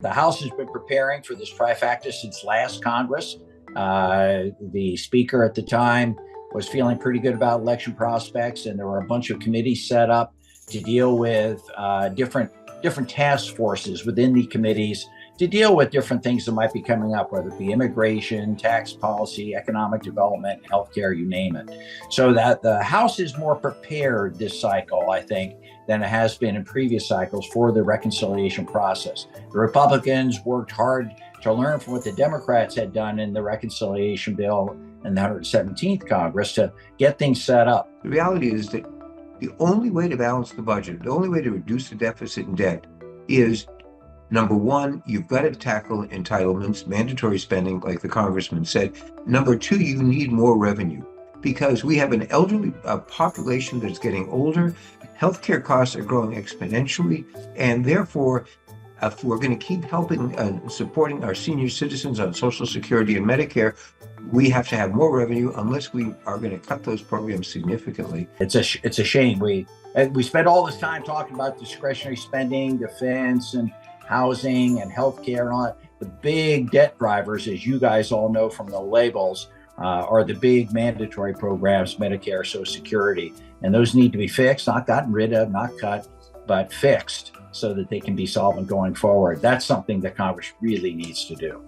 The House has been preparing for this trifecta since last Congress. The Speaker at the time was feeling pretty good about election prospects, and there were a bunch of committees set up to deal with different task forces within the committees to deal with different things that might be coming up, whether it be immigration, tax policy, economic development, healthcare, you name it. So that the House is more prepared this cycle, I think, than it has been in previous cycles for the reconciliation process. The Republicans worked hard to learn from what the Democrats had done in the reconciliation bill in the 117th Congress to get things set up. The reality is that the only way to balance the budget, the only way to reduce the deficit and debt is, number one, you've got to tackle entitlements, mandatory spending, like the congressman said. Number two, you need more revenue because we have an elderly population that's getting older. Healthcare costs are growing exponentially, and therefore, if we're going to keep helping and supporting our senior citizens on Social Security and Medicare, we have to have more revenue unless we are going to cut those programs significantly. It's a shame. We spend all this time talking about discretionary spending, defense, and housing and healthcare and all that. The big debt drivers, as you guys all know from the labels, are the big mandatory programs, Medicare, Social Security, and those need to be fixed, not gotten rid of, not cut, but fixed so that they can be solvent going forward. That's something that Congress really needs to do.